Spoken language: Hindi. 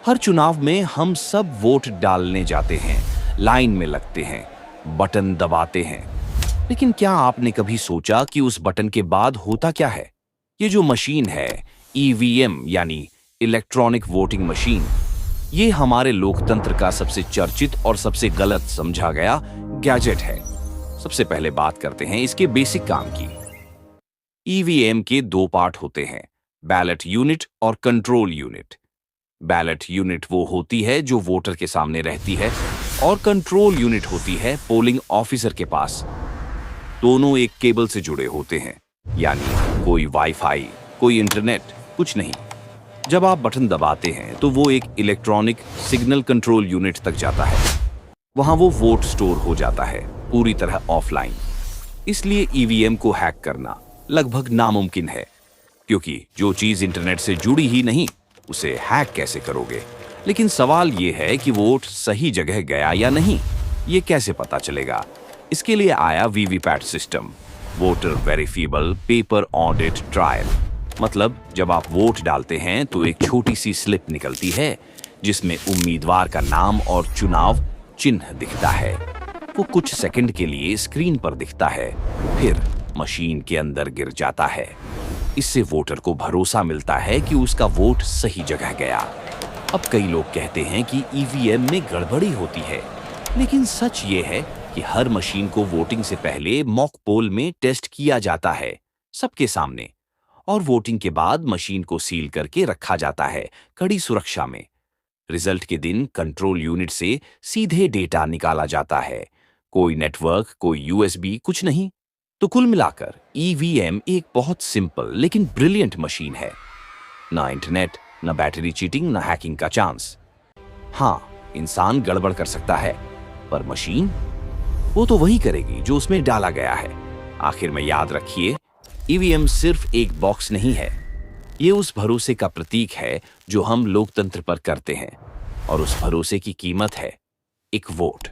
हर चुनाव में हम सब वोट डालने जाते हैं, लाइन में लगते हैं, बटन दबाते हैं। लेकिन क्या आपने कभी सोचा कि उस बटन के बाद होता क्या है? ये जो मशीन है, ईवीएम यानी इलेक्ट्रॉनिक वोटिंग मशीन, ये हमारे लोकतंत्र का सबसे चर्चित और सबसे गलत समझा गया गैजेट है। सबसे पहले बात करते हैं इसके बेसिक काम की। ईवीएम के दो पार्ट होते हैं, बैलेट यूनिट और कंट्रोल यूनिट। बैलेट यूनिट वो होती है जो वोटर के सामने रहती है और कंट्रोल यूनिट होती है पोलिंग ऑफिसर के पास। दोनों एक केबल से जुड़े होते हैं, यानी कोई वाईफाई, कोई इंटरनेट, कुछ नहीं। जब आप बटन दबाते हैं तो वो एक इलेक्ट्रॉनिक सिग्नल कंट्रोल यूनिट तक जाता है। वहां वो वोट स्टोर हो जाता है, पूरी तरह ऑफलाइन। इसलिए ईवीएम को हैक करना लगभग नामुमकिन है, क्योंकि जो चीज इंटरनेट से जुड़ी ही नहीं, उसे हैक कैसे करोगे? लेकिन सवाल ये है कि वोट सही जगह गया या नहीं, ये कैसे पता चलेगा? इसके लिए आया VVPAT system, voter verifiable paper audit trial. मतलब जब आप वोट डालते हैं तो एक छोटी सी स्लिप निकलती है जिसमें उम्मीदवार का नाम और चुनाव चिन्ह दिखता है। वो कुछ सेकंड के लिए स्क्रीन पर दिखता है, फिर मशीन के अंदर गिर जाता है। इससे वोटर को भरोसा मिलता है कि उसका वोट सही जगह गया। अब कई लोग कहते हैं कि ईवीएम में गड़बड़ी होती है, लेकिन सच ये है कि हर मशीन को वोटिंग से पहले मॉक पोल में टेस्ट किया जाता है, सबके सामने। और वोटिंग के बाद मशीन को सील करके रखा जाता है, कड़ी सुरक्षा में। रिजल्ट के दिन कंट्रोल यूनिट से सीधे डेटा निकाला जाता है, कोई नेटवर्क, कोई यूएसबी, कुछ नहीं। तो कुल मिलाकर ईवीएम एक बहुत सिंपल लेकिन ब्रिलियंट मशीन है। ना इंटरनेट, ना बैटरी चीटिंग, ना हैकिंग का चांस। हाँ, इंसान गड़बड़ कर सकता है, पर मशीन वो तो वही करेगी जो उसमें डाला गया है। आखिर में याद रखिए, ईवीएम सिर्फ एक बॉक्स नहीं है, ये उस भरोसे का प्रतीक है जो हम लोकतंत्र पर करते हैं, और उस भरोसे की कीमत है एक वोट।